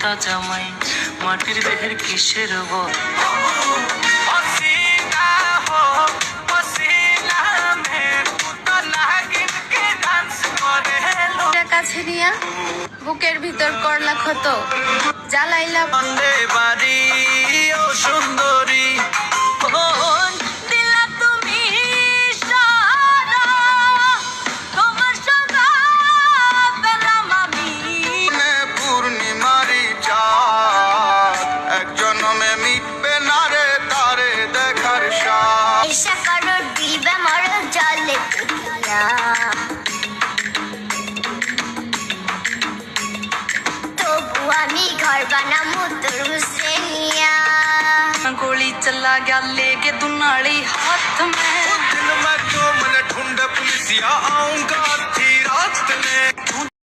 মোটা জামাই মাটির দেহের কিসের বল কাছে নিয়া বুকের ভিতর করলা ক্ষত জ্বালাইলা বাড়ি ও সুন্দরী দিলা তুমি সারা তোমার সদা পেলাম আমি পূর্ণিমারি চাঁদ এক জন্মে মিটবে না রে তারে দেখার স্বাদ ঈশা কারোর দিবে মর জলে কুইয়া তবু আমি ঘর বানাবো তোর হুসেনিয়া गोली चला गया लेके तू नाड़ी हाथ में दिल में जो मन ढूंढे पुलिसिया आऊंगा